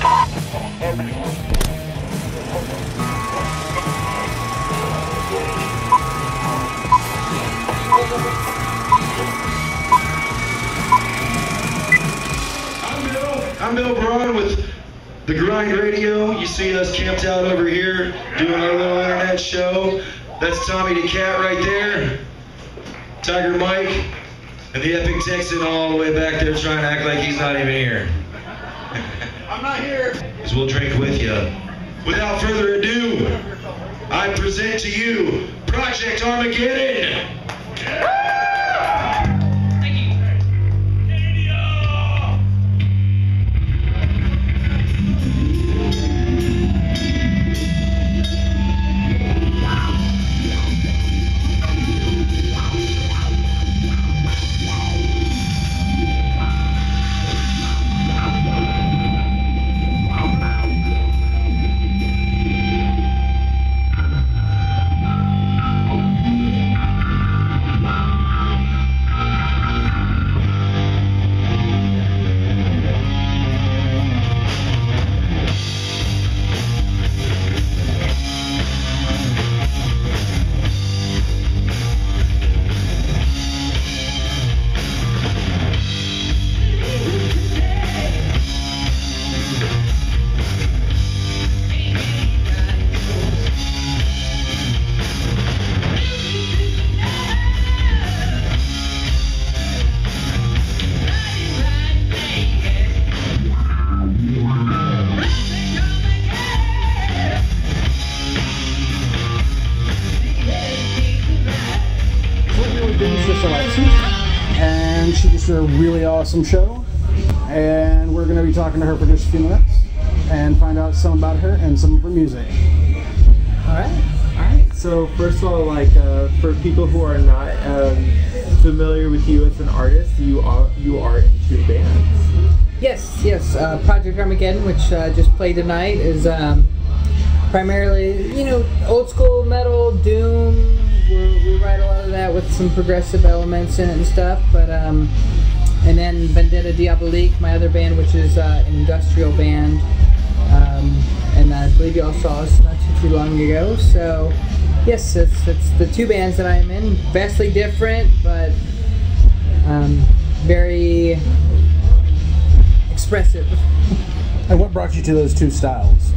I'm Bill Braun with The Grind Radio. You see us camped out over here doing our little internet show. That's Tommy the Cat right there, Tiger Mike, and the Epic Texan all the way back there trying to act like he's not even here. I'm not here. Because we'll drink with you. Without further ado, I present to you Project Armageddon. Doomstress Alexis, and she just did a really awesome show, and we're going to be talking to her for just a few minutes and find out some about her and some of her music. Alright. So first of all, like for people who are not familiar with you as an artist, you are in two bands. Yes. Project Armageddon, which just played tonight, is primarily, old school metal, doom. We write a lot of that with some progressive elements in it and stuff, but and then Vendetta Diabolique, my other band, which is an industrial band, and I believe you all saw us not too long ago. So yes, it's the two bands that I'm in, vastly different, but very expressive. And what brought you to those two styles?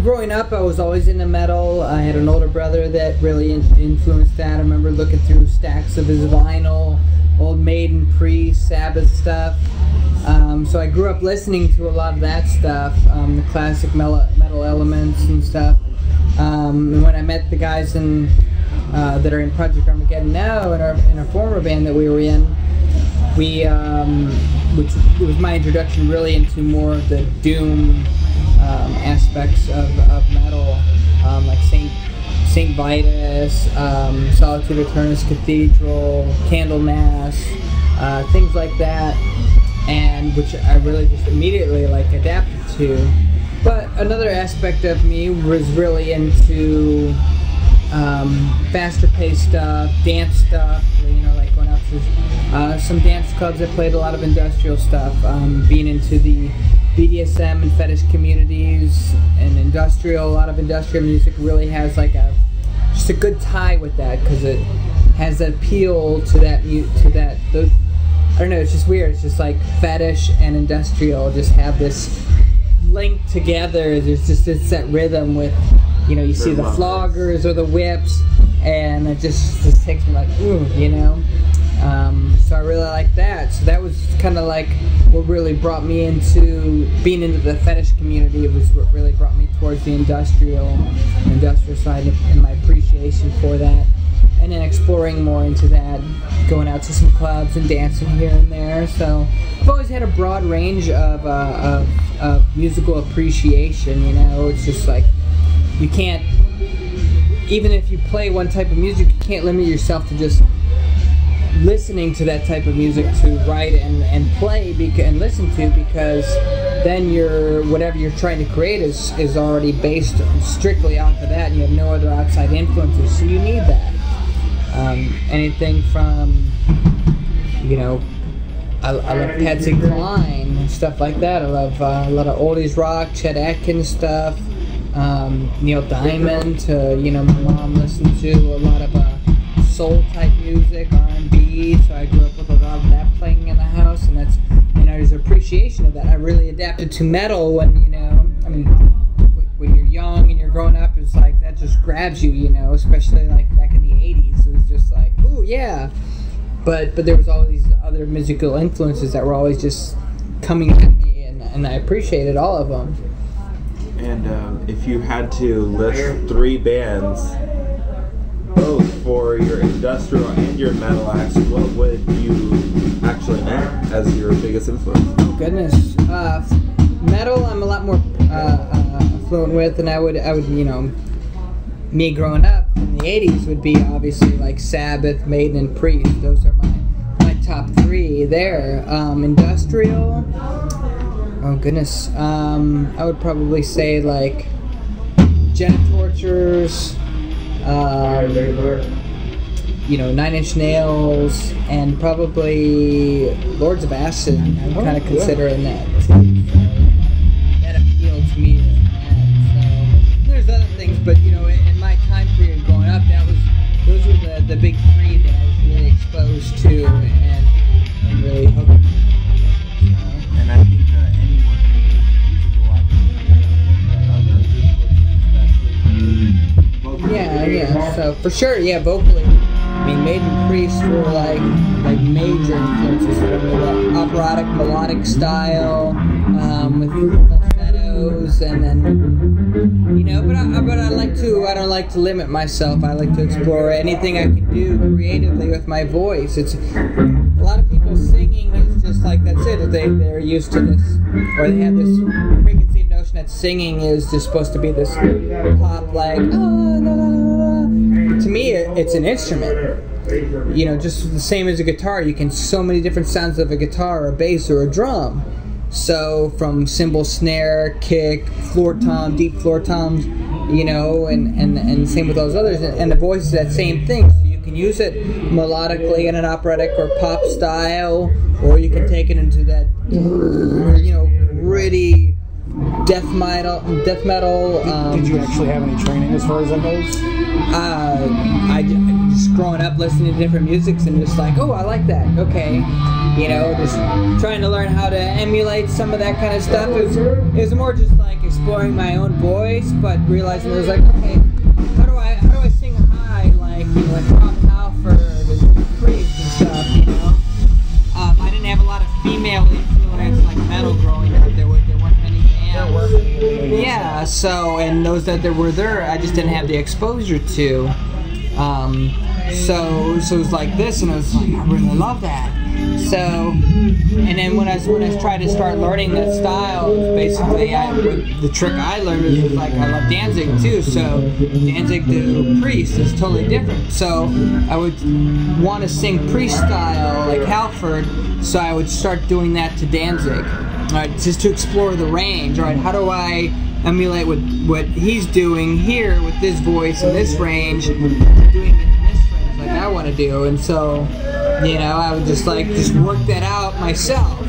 Growing up, I was always into metal. I had an older brother that really influenced that. I remember looking through stacks of his vinyl, old Maiden, Priest, Sabbath stuff. So I grew up listening to a lot of that stuff, the classic metal elements and stuff. And when I met the guys that are in Project Armageddon now, in our former band that we were in, which was my introduction really into more of the doom aspects of metal, like Saint Vitus, Solitude Aeternus Cathedral, Candlemas, things like that, and which I really just immediately adapted to. But another aspect of me was really into faster paced stuff, dance stuff, like going out to some dance clubs. I played a lot of industrial stuff, being into the BDSM and fetish communities, and a lot of industrial music really has just a good tie with that, because it has that appeal to that, I don't know, it's just weird. It's just like fetish and industrial just have this link together. It's that rhythm with, you see the floggers or the whips, and it just takes me ooh, so I really like that. So that was kind of what really brought me into being into the fetish community. It was what really brought me towards the industrial side and my appreciation for that, and then exploring more into that, going out to some clubs and dancing here and there. So I've always had a broad range of musical appreciation. It's just you can't, even if you play one type of music, you can't limit yourself to just listening to that type of music to write and play and listen to, because then whatever you're trying to create is already based strictly off of that, and you have no other outside influences, so you need that. Anything from I love Patsy Cline and stuff like that. I love a lot of oldies rock, Chet Atkins stuff, Neil Diamond. My mom listened to a lot of soul type music, R&B. So I grew up with a lot of that playing in the house, and that's there's an appreciation of that. I really adapted to metal when when you're young and you're growing up, it's like that just grabs you, especially like back in the 80s. It was just like, ooh, yeah. But there was all these other musical influences that were always just coming at me, and I appreciated all of them. And if you had to list 3 bands, both for your industrial and your metal acts, what would you actually name as your biggest influence? Oh goodness, metal I'm a lot more fluent with, and I would me growing up in the 80s would be obviously like Sabbath, Maiden, and Priest. Those are my top 3 there. Industrial, oh goodness, I would probably say like Genitortures, 9 Inch Nails, and probably Lords of Acid. I'm kind of considering that too. That appealed to me. So there's other things, but in my time period growing up, those were the big 3 that I was really exposed to and really hooked. And I think anyone who is musical, Yeah. So for sure, vocally. Maiden, Priest were like major influences for me. The operatic, melodic style, with falsettos, and then but I don't like to limit myself. I like to explore anything I can do creatively with my voice. It's a lot of people singing is just like that's it. They're used to this, or they have this preconceived notion that singing is just supposed to be this pop like To me, it's an instrument. Just the same as a guitar. You can so many different sounds of a guitar, or a bass, or a drum. So from cymbal, snare, kick, floor tom, deep floor toms, and same with those others. And the voice is that same thing. So you can use it melodically in an operatic or pop style, or you can take it into that, gritty death metal. Did you actually have any training as far as that goes? I just growing up listening to different musics and just like, oh, I like that. Okay, just trying to learn how to emulate some of that kind of stuff. It was more just like exploring my own voice, but realizing it was like, okay, how do I sing high like Rob Halford and Priest and stuff. I didn't have a lot of female influence like metal growing up. There weren't many bands. Yeah, so and those that there were there, I just didn't have the exposure to. So it was like this, and I was like, I really love that. So, and then when I tried to start learning that style, basically the trick I learned was like I love Danzig too. So Danzig to Priest is totally different. So I would want to sing Priest style like Halford, so I would start doing that to Danzig. Alright, just to explore the range. Alright, how do I emulate what he's doing here with this voice and this range, doing it in this range like I want to do? And so, I would just work that out myself,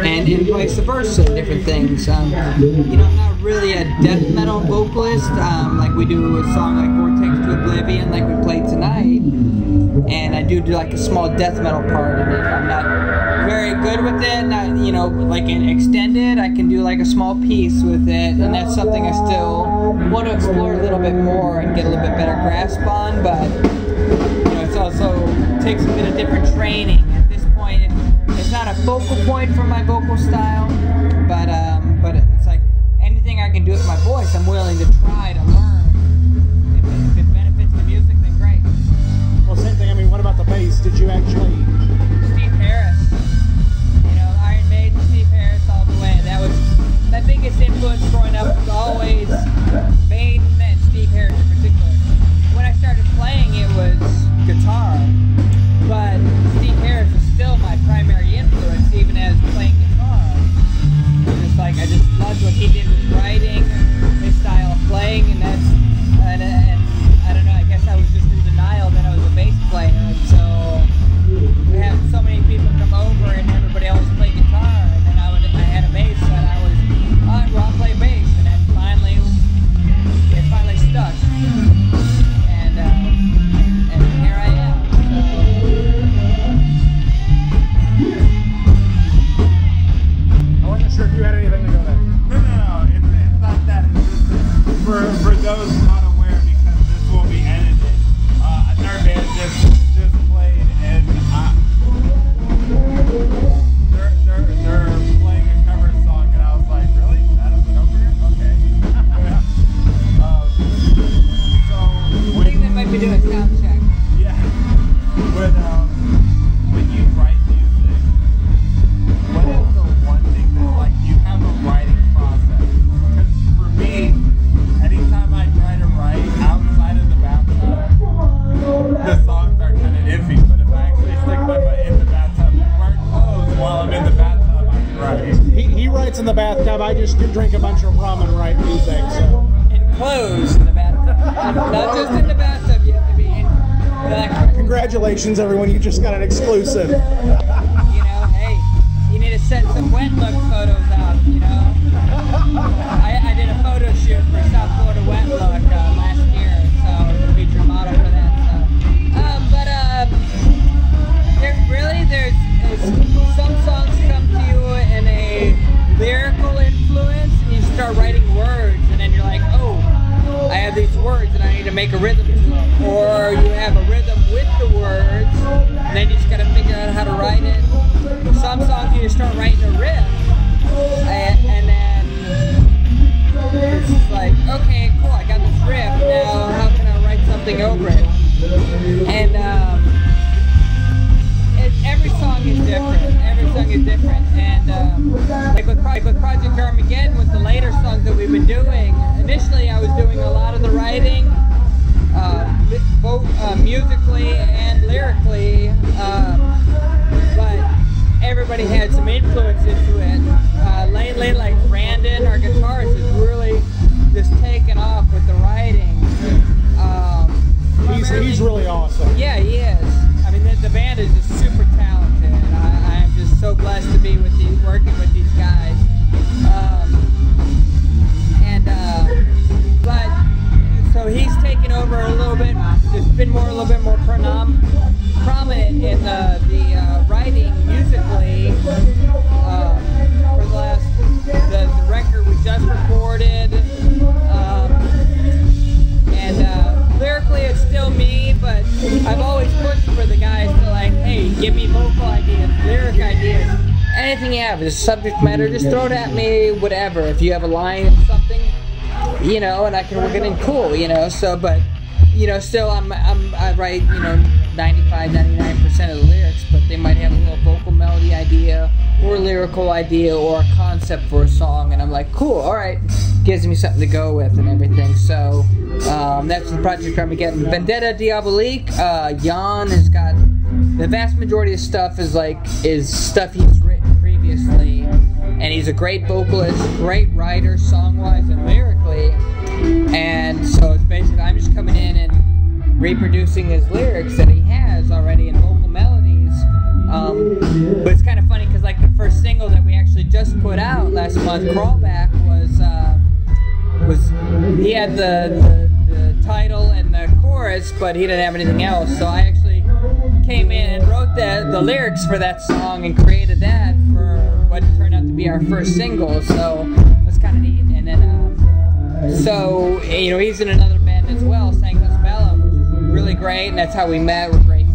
and vice versa, different things. I'm not really a death metal vocalist, like we do a song like Vortex to Oblivion, like we played tonight, and I do like a small death metal part in it. I'm not very good with it, like in extended, I can do like a small piece with it, and that's something I still want to explore a little bit more and get a little bit better grasp on, but it also takes a bit of different training. At this point, it's not a focal point for my vocal style, but it's like anything I can do with my voice, I'm willing to try to learn. If it benefits the music, then great. Well, same thing. What about the bass? Did you actually? Steve Harris. Iron Maiden, Steve Harris all the way. That was my biggest influence growing up. Was always Maiden and Steve Harris in particular. When I started playing, it was guitar, but Steve Harris is still my primary influence, even as playing guitar. I just loved what he did with writing, his style of playing, and I don't know, I guess I was just in denial that I was a bass player, and so we had so many people come over and everybody if you had anything to go there. No, it's not that. It's just for those not aware, because this will be edited. Our band just played, and they're playing a cover song, and I was like, really? That is an opener? Okay. I think they might be doing a sound check. Yeah. When you write music, what is the one thing that, like, you have a writing process? Because for me, anytime I try to write outside of the bathtub, the songs are kind of iffy. But if I actually stick my butt in the bathtub and wear clothes while I'm in the bathtub, I can write. He writes in the bathtub. I just drink a bunch of rum and write music. So. In clothes in the bathtub. Not just in the bathtub, you have to be in the Congratulations, everyone. You just got an exclusive. You know, hey, you need to send some wet look photos out, you know? I did a photo shoot for South Florida Wet Look last year, so I was a featured model for that. There's some songs come to you in a lyrical influence, and you start writing words, and then you're like, oh, I have these words, and I need to make a rhythm to them. Or you have a rhythm with the words, and then you just got to figure out how to write it. Some songs you just start writing a riff, and then it's just like, okay, cool, I got this riff, now how can I write something over it? And every song is different. Every song is different, and like with Project Armageddon, with the later songs that we've been doing, initially I was doing a lot of the writing, both musically and lyrically, but everybody had some influence into it. Lately, like Brandon, our guitarist, is really just taken off with the writing. He's really awesome. Yeah, he is. I mean, the band is just super talented. I am just so blessed to be working with these guys. But so he's taken over a little bit. Just been a little bit more prominent in the writing musically for the last the record we just recorded. Lyrically, it's still me, but I've always pushed for the guys to, like, hey, give me vocal ideas, lyric ideas, anything you have, just subject matter, just throw it at me, whatever. If you have a line of something, you know, and I can work it in, cool, you know. So, but, you know, still I write, you know, 95-99% of the lyrics, but they might have a little vocal melody idea or lyrical idea or a concept for a song, and I'm like, cool, all right, gives me something to go with and everything. So that's the Project Armageddon. Vendetta Diabolique, Jan has got the vast majority of stuff is stuff he's written previously, and he's a great vocalist, great writer, song-wise and lyrically. And so it's basically I'm just coming in and reproducing his lyrics that he has already in vocal melodies. But it's kind of funny because, like, the first single that we actually just put out last month, Crawlback, was he had the title and the chorus, but he didn't have anything else. So I actually came in and wrote the lyrics for that song and created that for what turned out to be our first single. So that's kind of neat. And then so, you know, he's in another band as well, Sanctus Bellum, which is really great, and that's how we met. We're great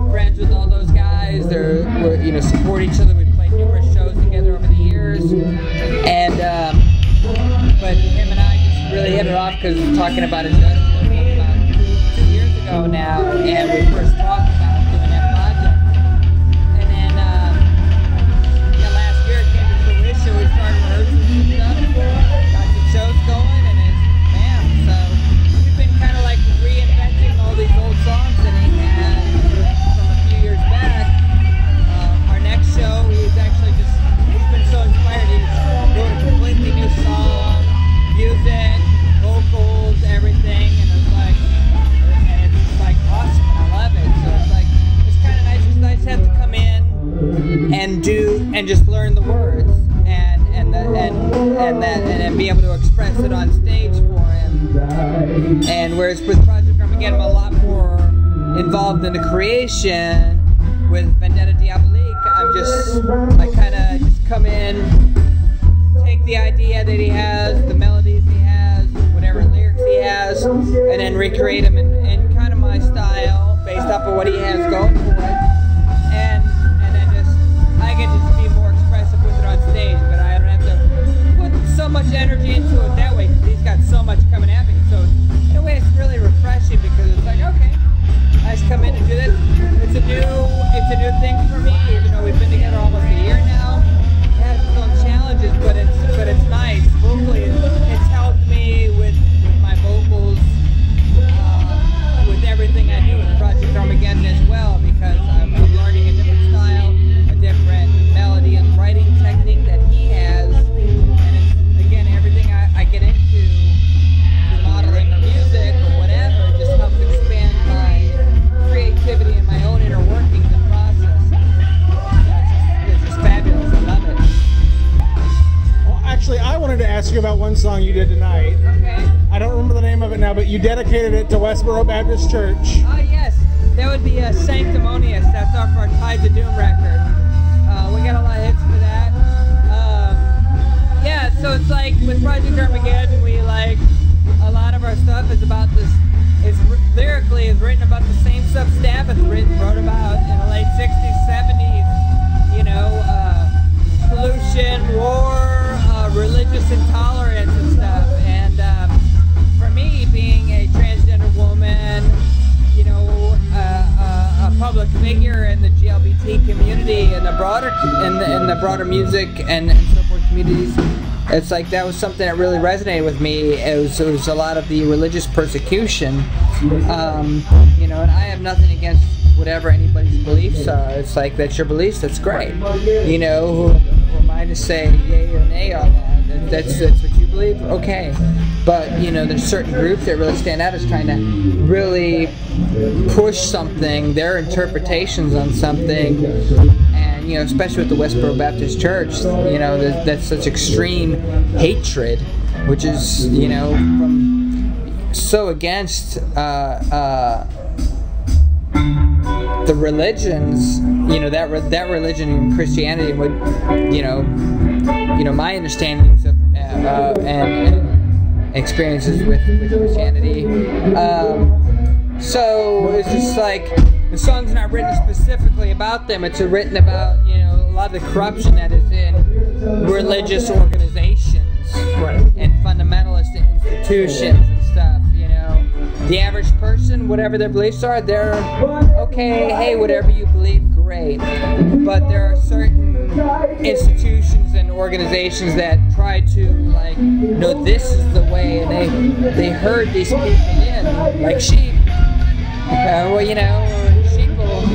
friends with all those guys. We're, you know, support each other. We've played numerous shows together over the years, and but him and I just really hit it off because we were talking about it about 2 years ago now, and we first talked about doing that project. And then last year it came to fruition. We started rehearsing some stuff, got some shows going, and it's bam. So we've been kind of like reinventing all these old songs that he had from a few years back. Our next show, he's been so inspired. He's wrote a completely new song, music, vocals, everything, and it's like awesome. I love it. So it's kind of nice. It's nice to have to come in and just learn the words and then be able to express it on stage for him. And whereas with Project Armageddon, I'm a lot more involved in the creation. With Vendetta Diabolique, I kind of just come in, take the idea that he has, the melodies he has, whatever lyrics he has, and then recreate them in kind of my style, based off of what he has going for it. And then I get to be more expressive with it on stage, but I don't have to put so much energy into it that way, because he's got so much coming at me. So in a way, it's really refreshing, because it's like, okay, I just come in and do this. It's a new thing for me, even though we've been together almost a year now. It has its own challenges, but it's nice. Vocally, it's helped me with my vocals, with everything I do with Project Armageddon as well, because I'm learning a different style, a different melody and writing technique that he has, and it's, again, everything I get into modeling or music or whatever just helps expand my creativity and my own inner workings and process. It's just fabulous. I love it. Well, actually, I wanted to ask you about one song you did tonight. Okay. I don't remember the name of it now, but you dedicated it to Westboro Baptist Church. Oh yes, that would be Sanctimonious. That's off our Tides of Doom record. We got a lot of hits for that. Yeah, so it's like with Project Armageddon, we like a lot of our stuff is about this. Lyrically is written about the same stuff Sabbath wrote about in the late 60s, 70s. You know, pollution, war, religious intolerance and stuff. And for me, being a transgender woman, you know, a public figure in the LGBT community and the broader music and so forth communities, it's like that was something that really resonated with me. It was a lot of the religious persecution, you know, and I have nothing against whatever anybody's beliefs are. It's like, that's your beliefs, that's great. You know, who am I to say yay or nay on that? That's what you believe, okay. But, you know, there's certain groups that really stand out as trying to really push something, their interpretations on something. And, you know, especially with the Westboro Baptist Church, you know, that's such extreme hatred, which is, you know, from so against the religions, you know, that religion in Christianity would, you know, my understandings of and experiences with Christianity. So it's just like, the song's not written specifically about them. It's written about, you know, a lot of the corruption that is in religious organizations, right, and fundamentalist institutions and stuff. You know, the average person, whatever their beliefs are, they're okay. Hey, whatever you believe, great. But there are certain institutions and organizations that try to, like, no, this is the way, and they herd these people in like sheep. Well, you know, sheeple,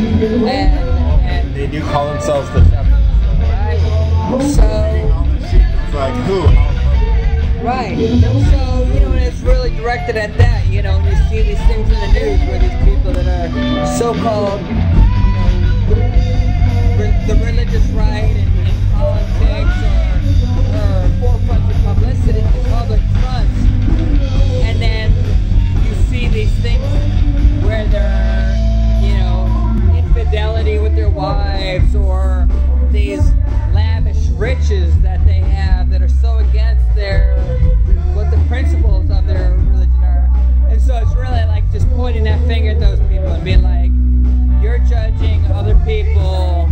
and they do call themselves the shepherds. Right. So it's like who? Right. So, you know, and it's really directed at that. You know, and you see these things in the news where these people that are so-called, you know, the religious right in politics or forefront of publicity, the public fronts, and then you see these things where they're, you know, infidelity with their wives, or these lavish riches that they have that are so against what the principles of their religion are. And so it's really like just pointing that finger at those people and being like, you're judging other people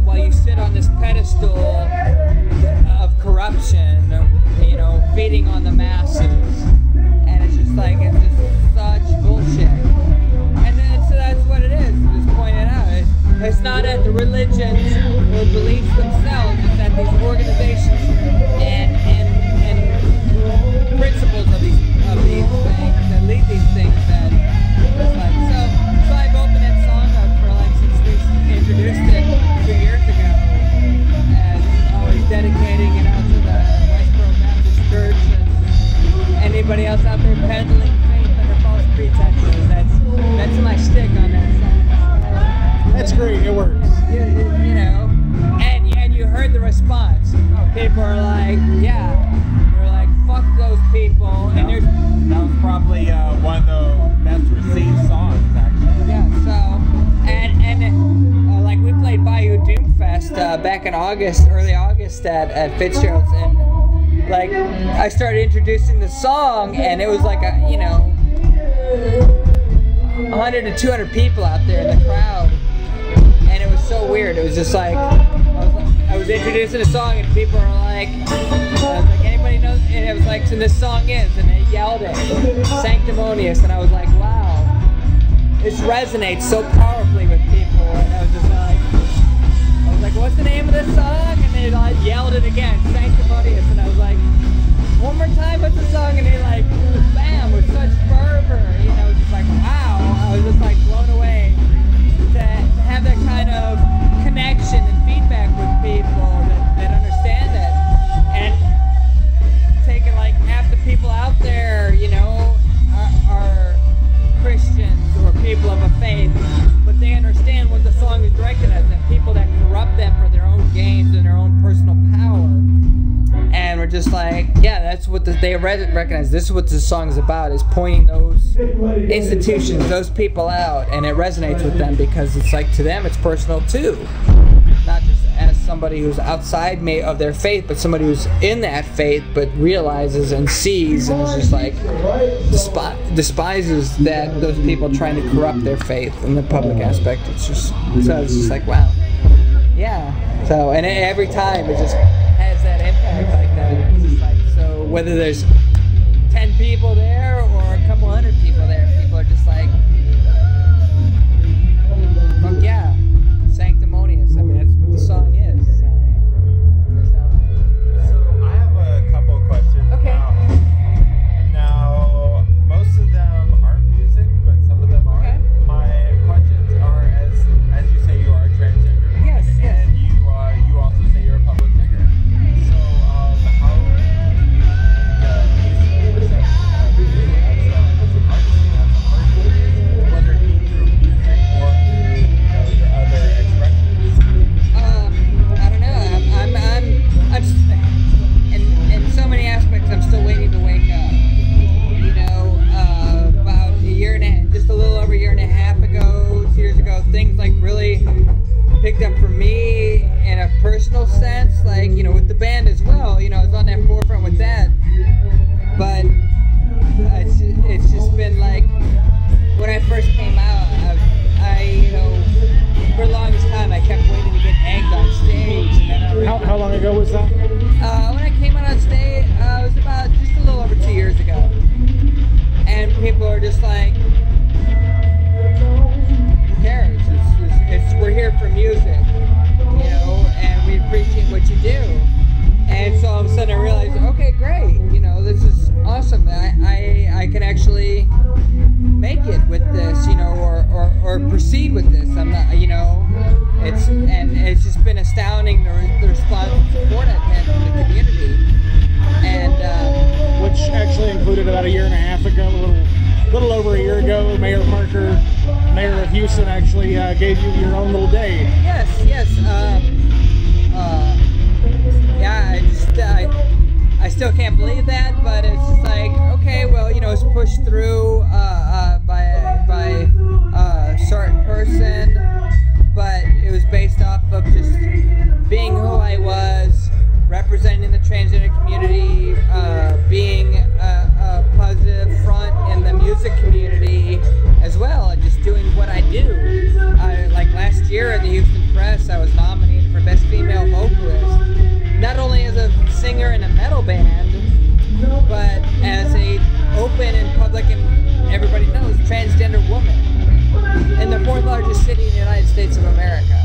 while you sit on this pedestal of corruption, you know, feeding on the masses. And it's just like, it's just such bullshit. And then, so that's what it is, just pointing out. It's not at the religions or beliefs themselves, it's at these organizations and principles of these things that lead these things that it's like, so I've opened that song up for, like, since we introduced it 2 years ago, and always dedicating it out to the Westboro Baptist Church and anybody else out there peddling faith under false pretenses. That's my stick on that song. That's great, it works. You know, and you heard the response. People are like, yeah, they're like, fuck those people. And that was probably one of the best received songs, actually. Yeah, so, and like, we played Bayou Doom Fest Fest back in August, early August at Fitzgerald's, and like I started introducing the song, and it was like 100 to 200 people out there in the crowd, and it was so weird. It was just like I was introducing the song, and people were like, anybody knows? And it was like, so this song is, and they yelled it, Sanctimonious, and I was like, wow, this resonates so powerfully with people, and I was like, what's the name of this song? And they like yelled it again, Sanctimonious, and I was like, one more time, what's the song? And they like, bam, with such fervor, it was just like, wow, I was just like blown away to have that kind of connection and feedback with people that understand it, and taking like half the people out there, are Christians or people of a faith, but they understand what the song is directed at them, people that corrupt them for their own gains and their own personal power. And we're just like, yeah, that's what they recognize. This is what this song is about, is pointing those institutions, those people out, and it resonates with them because it's like, to them, it's personal too. Not just as somebody who's outside of their faith, but somebody who's in that faith, but realizes and sees and is just like, despises that those people trying to corrupt their faith in the public aspect. It's just like, wow. Yeah. So, and every time it just has that impact like that. It's just like, so whether there's 10 people there or a couple hundred people there, people are just like, fuck yeah, Sanctimonious. I mean, that's what the song is. So I have a couple of questions. Okay. Now, most of them aren't music, but some of them are. Okay. My questions are, as you say, you are a transgender. Yes, yes. And you also say you're a public figure. So how do you perceive you as an artist, as a person, whether it be through music or through your other expressions? I don't know. I'm in so many aspects, I'm still waiting to wake up. About a year and a half, just a little over a year and a half ago, 2 years ago, things like really picked up for me in a personal sense, like, with the band as well. I was on that forefront with that. But it's just been like, when I first came out, for the longest time, I kept waiting to get egged on stage. And then How long ago was that? when I came out on stage, it was about just a little over 2 years ago. And people are just like, who cares? We're here for music, and we appreciate what you do. And so all of a sudden I realized, okay, great, this is awesome. I can actually make it with this, or proceed with this. I'm not, it's just been astounding the response and support I've had from the community. And Which actually included about a year and a half ago, a little over a year ago, Mayor Parker, Mayor of Houston, actually gave you your own little day. yes. I still can't believe that, but it's just like, okay, well, it's pushed through by a certain person, but it was based off of just being who I was, representing the transgender community, being a positive front in the music community as well, and just doing what I do. Like last year at the Houston Press, I was nominated for Best Female Vocalist, not only as a singer in a metal band, but as a open and public, and everybody knows, transgender woman in the 4th largest city in the United States of America.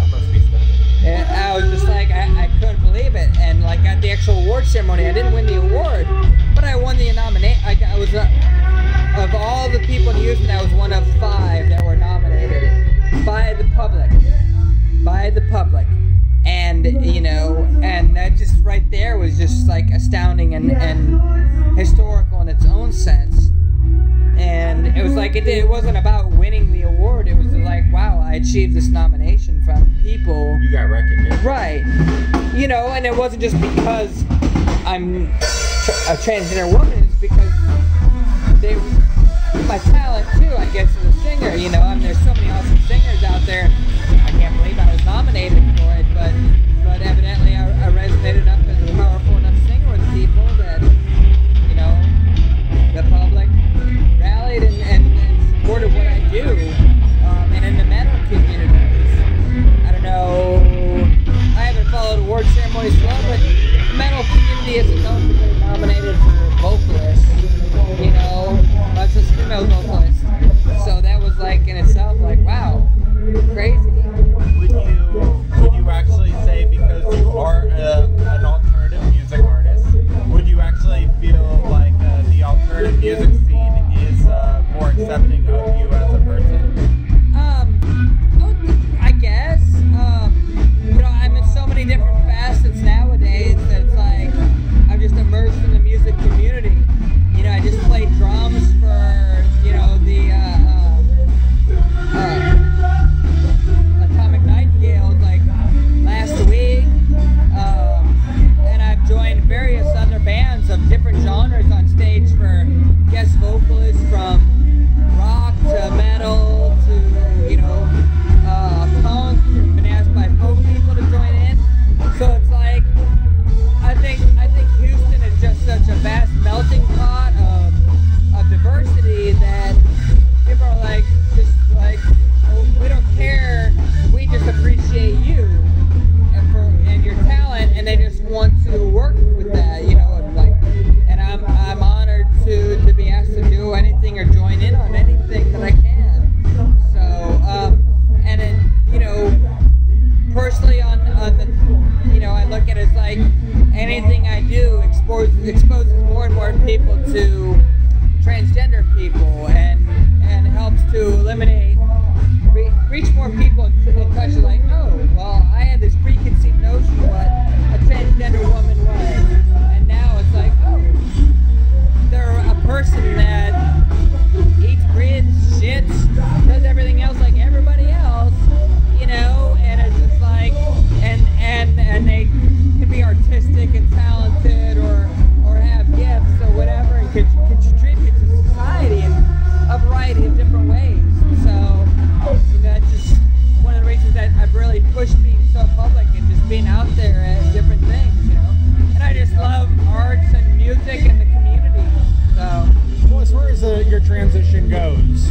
And I was just like, I couldn't believe it. And like at the actual award ceremony, I didn't win the award, but I won the nomination. I was of all the people in Houston, I was one of 5 that were nominated by the public. And and that just right there was just like astounding and historical in its own sense. And it was like, it wasn't about winning the award. It was like, wow, I achieved this nomination from people. You got recognition. Right. And it wasn't just because I'm a transgender woman. It's because my talent too, I guess, as a singer. You know, I mean, there's so many awesome singers out there. I can't believe I was nominated for it, but evidently I resonated enough as a powerful enough singer with people that, you know, the public rallied and supported what I do. And in the metal communities, I don't know, I haven't followed award ceremonies for long, but the metal community isn't known for getting nominated for vocalists, you know, not just female vocalists. So that was like in itself like, wow, crazy. Would you actually say, because you are an alternative music artist, would you actually feel like the alternative music scene is more accepting of you as a person? I guess. You know, I'm in so many different facets nowadays that it's like I'm just immersed in the music community. You know, I just played drums for, you know, the Atomic Nightingales like last week. And I've joined various other bands of different genres on stage for guest vocalists from rock to metal to, you know, punk. Been asked by folk people to join in. So it's like, I think Houston is just such a vast melting pot of diversity that people are like, just like, oh, we don't care, we just appreciate you and your talent, and they just want to work with that, you know, and I'm honored to be asked to do anything or join in on anything that I can. So, and then, you know, personally on the, you know, I look at it as like anything I do exposes more and more people to transgender people and helps to eliminate, reach more people and touch like, oh, well, I had this preconceived notion what a transgender woman was, and now it's like, oh, they're a person that eats, breathes, shits, does everything else like everybody else, you know, and it's just like, and they can be artistic and talented or have gifts or whatever and can contribute to society in a variety of different ways. So, you know, that's just one of the reasons that I've really pushed being so public and just being out there at different things, you know. And I just love arts and music and the community. So, Well, as far as your transition goes,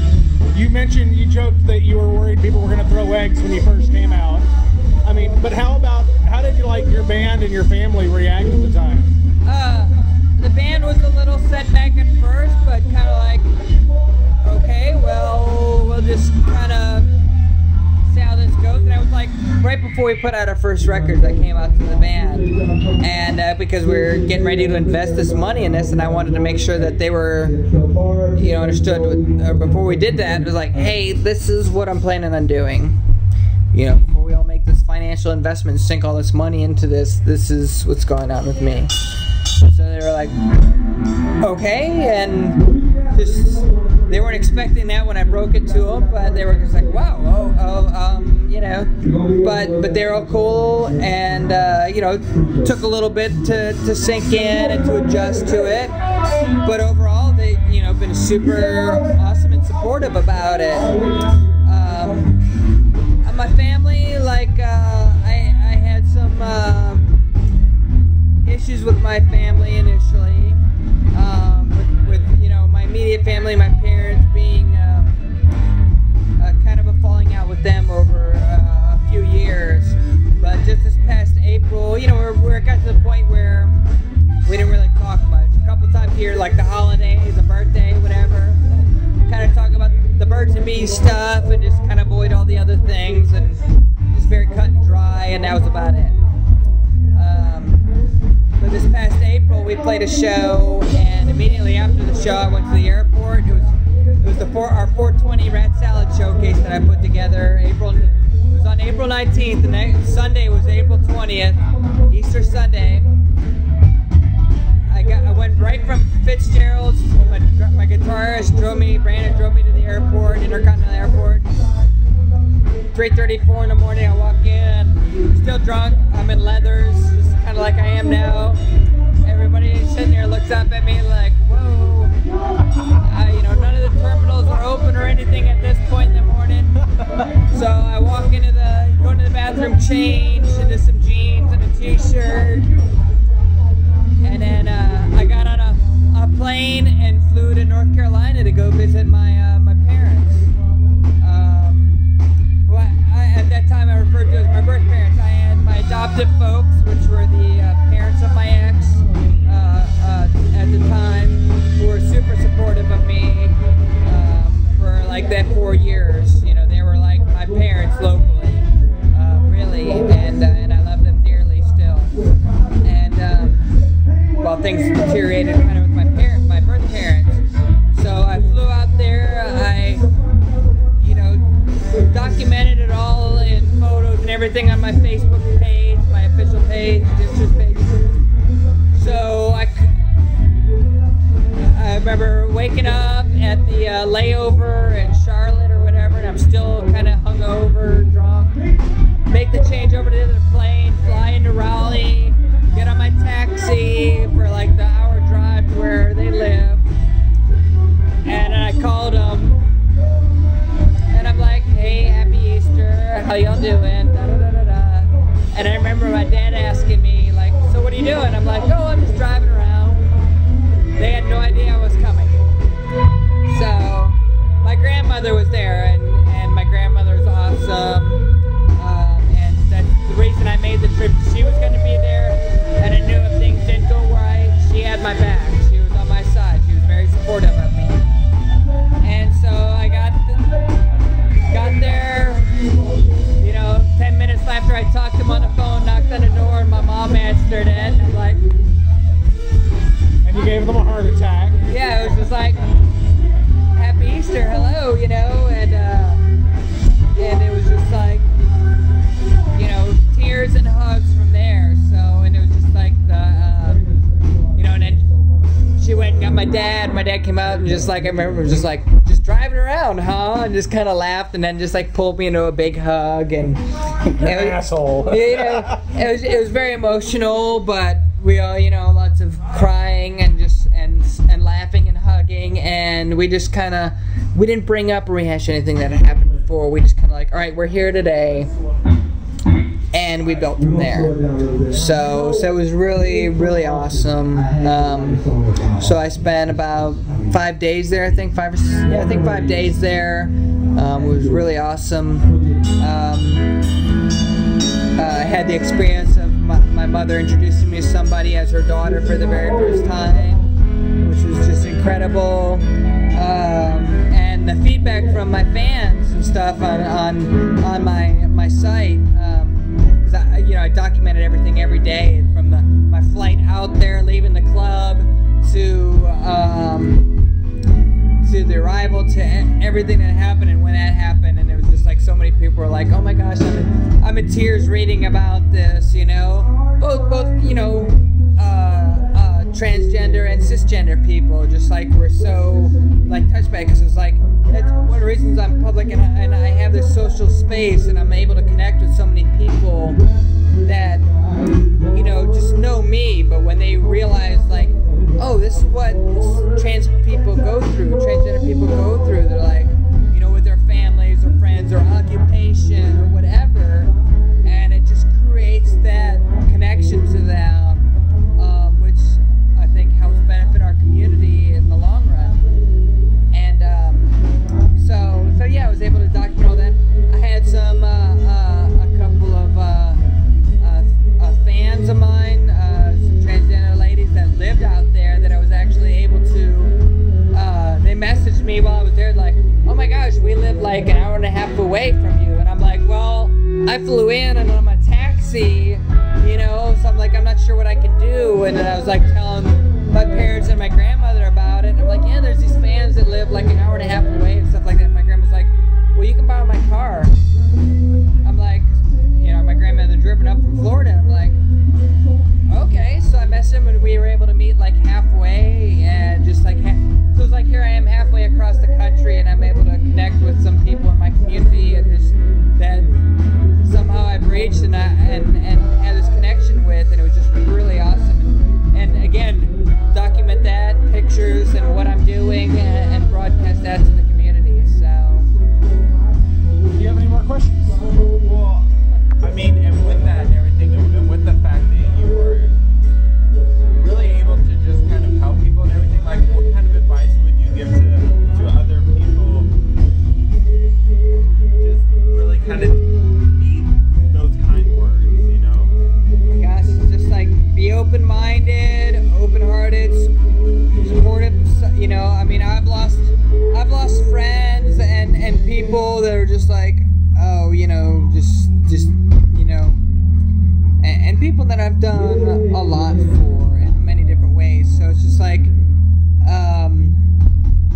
you mentioned, you joked that you were worried people were going to throw eggs when you first came out. I mean, but how did you like your band and your family react at the time? The band was a little setback at first, but kind of like, okay, well, we'll just kind of see how this goes. And I was like, right before we put out our first record, I came out to the band, and because we were getting ready to invest this money in this, and I wanted to make sure that they were, you know, understood. Before we did that, it was like, hey, this is what I'm planning on doing. You know, before we all make this financial investment, sink all this money into this is what's going on with me. So they were like, okay, and just, they weren't expecting that when I broke it to them, but they were just like, wow, you know, but they're all cool, and, you know, took a little bit to sink in and to adjust to it, but overall, they, you know, been super awesome and supportive about it. My family, like, I had some issues with my family initially, with you know, my immediate family, my parents being kind of a falling out with them over a few years. But just this past April, you know, we got to the point where we didn't really talk much. A couple times a year, like the holidays, a birthday, whatever, kind of talk about the birds and bees stuff and just kind of avoid all the other things, and just very cut and dry, and that was about it. But this past April we played a show, and immediately after the show I went to the airport. It was our 420 Rat Salad Showcase that I put together. It was on April 19th, the next Sunday was April 20th, Easter Sunday. I went right from Fitzgerald's. My guitarist Brandon drove me to the airport, Intercontinental Airport. 3:34 in the morning, I walk in, still drunk, I'm in leathers, just kind of like I am now. Everybody sitting there looks up at me like, whoa. You know, none of the terminology changed into some jeans and a t-shirt. And then I got on a plane and flew to North Carolina to go visit my parents. At that time I referred to as my birth parents. I had my adoptive folks, which were the parents of my ex at the time, who were super supportive of me for like that 4 years. You know, they were like my parents locally, really, and I love them dearly still. And while things deteriorated kind of with my birth parents, so I flew out there. I documented it all in photos and everything on my Facebook page, my official page, Doomstress page. So I remember waking up at the layover in Charlotte or whatever, and I'm still kind of hungover, drunk. Make the change over to the plane, fly into Raleigh, get on my taxi for like the hour drive to where they live, and I called them. And I'm like, hey, happy Easter, how y'all doing? Da, da, da, da, da. And I remember my dad asking me, like, so what are you doing? I'm like, oh, I'm just driving around. They had no idea I was coming. So my grandmother was there, and my grandmother's awesome. And that's the reason I made the trip. She was going to be there, and I knew if things didn't go right, she had my back. She was on my side. She was very supportive of me. And so I got there, 10 minutes after I talked to him on the phone, knocked on the door, and my mom answered it, and I'm like... And you gave them a heart attack. Yeah, it was just like, happy Easter, hello, and it was just like, tears and hugs from there, so, and it was just like and then she went and got my dad came out and just like, I remember just like, just driving around, huh? And just kind of laughed and then just like pulled me into a big hug, and asshole. It was very emotional, but we all, lots of crying and just and laughing and hugging, and we just kind of, we didn't bring up or rehash anything that had happened before. We just kind of like, all right, we're here today. And we built from there. So it was really, really awesome. So I spent about 5 days there, I think 5 days there. It was really awesome. I had the experience of my mother introducing me to somebody as her daughter for the very first time, which was just incredible. And the feedback from my fans and stuff on my site. I documented everything every day, from my flight out there, leaving the club, to the arrival, to everything that happened and when that happened. And it was just like so many people were like, oh my gosh, I'm in tears reading about this, both transgender and cisgender people, just like we're so like touched by it, because it's like, that's one of the reasons I'm public and I have this social space, and I'm able to connect with so many people that just know me, but when they realize like, oh, this is what trans people go through, transgender people go through, they're like, with their families or friends or occupation or whatever, and it just creates that connection to them, which I think helps benefit our community in the long run. And so yeah, I was able to document all that. I had some a couple of fans of mine, some transgender ladies that lived out there, that I was actually able to, they messaged me while I was there like, oh my gosh, we live like an hour and a half away from you. And I'm like, well, I flew in and I'm on a taxi, so I'm like, I'm not sure what I can do. And then I was like telling my parents and my grandmother about it, and I'm like, yeah, there's these fans that live like an hour and a half away and stuff like that. And my grandma's like, well, you can borrow my car. I'm like, my grandmother driven up from Florida. I'm like, okay. So I messaged him, and we were able to meet like halfway, and just like, so it was like, here I am halfway across the country, and I'm able to connect with some people in my community, and just that somehow I've reached and had this connection with, and it was just really awesome. And again, document that, pictures and what I'm doing, and broadcast that to the community. So, do you have people that are just like, oh, you know, just you know, and people that I've done a lot for in many different ways. So it's just like,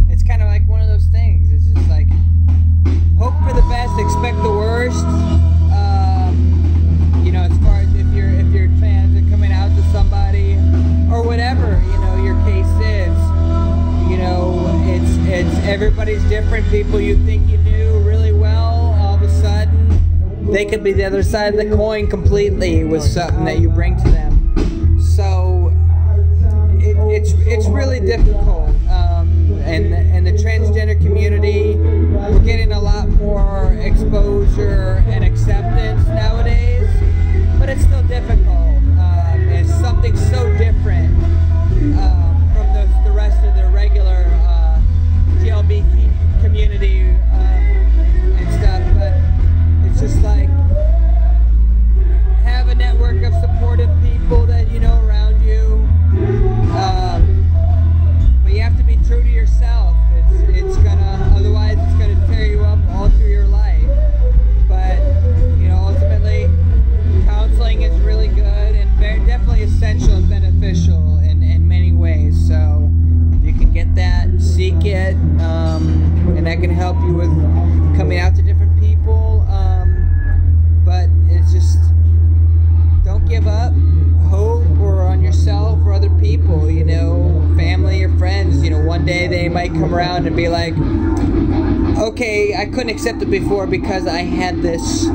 it's kind of like one of those things. It's just like, hope for the best, expect the worst. You know, as far as if you're fans and coming out to somebody or whatever, you know, your case is, you know, it's everybody's different. People you think you knew really well, all of a sudden they could be the other side of the coin completely with something that you bring to them. So it's really difficult. And the transgender community, we're getting a lot more exposure and acceptance nowadays, but it's still difficult. It's something so different from the rest of the regular GLBT community and stuff, but it's just like, have a network of supportive people that you know around you, but you have to be true to yourself. It's gonna, otherwise it's gonna tear you up all through your life. But you know, ultimately, counseling is really good and very definitely essential and beneficial in many ways. So if you can get that, seek it, and that can help you with coming out to different people. But it's just, don't give up hope or on yourself or other people, you know, family or friends. You know, one day they might come around and be like, okay, I couldn't accept it before because I had this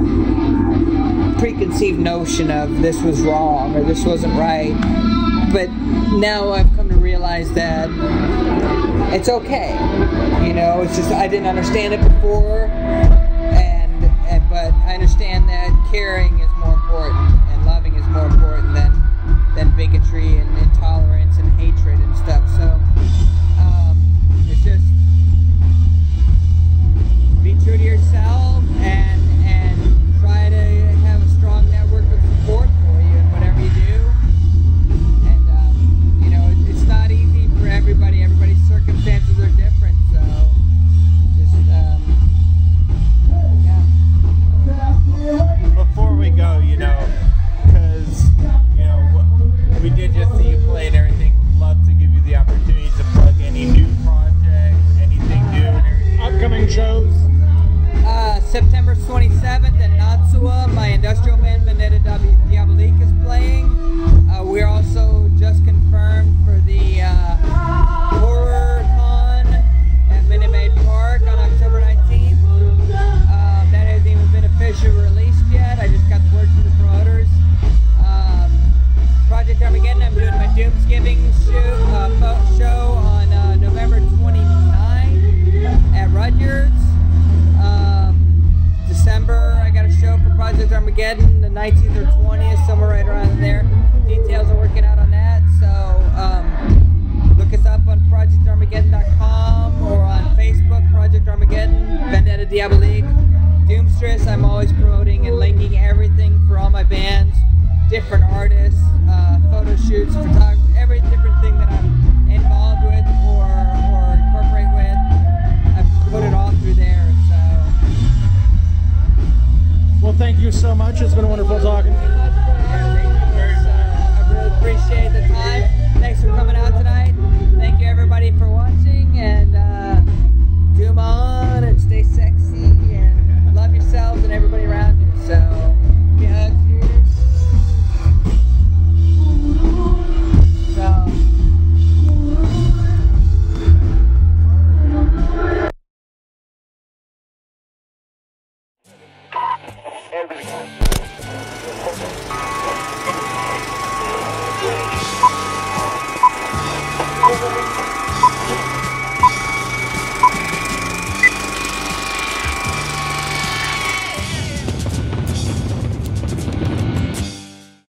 preconceived notion of this was wrong or this wasn't right, but now I've come to realize that it's okay. You know, it's just I didn't understand it before, but I understand that caring is more important and loving is more important than bigotry and intolerance and hatred and stuff. So it's just be true to yourself and try to have a strong network of support for you in whatever you do. And you know, it's not easy for everybody. Everybody's circumstances are different. So just yeah. Before we go, you know, because, you know, we did just see you play and everything. Would love to give you the opportunity to plug any new projects, anything new and everything. Upcoming shows. September 27th at Natsua, my industrial band Vendetta Diabolique is playing. We're also just confirmed for the Horror Con at Minute Maid Park on October 19th. That hasn't even been officially released yet. I just got the word from the promoters. Project Armageddon, I'm doing my Doomsgiving show on November 29th at Rudyard's. December, I got a show for Project Armageddon, the 19th or 20th, somewhere right around there. Details are working out on that, so look us up on projectarmageddon.com or on Facebook, Project Armageddon, Vendetta Diabolique. Doomstress, I'm always promoting and linking everything for all my bands, different artists, photo shoots, photography,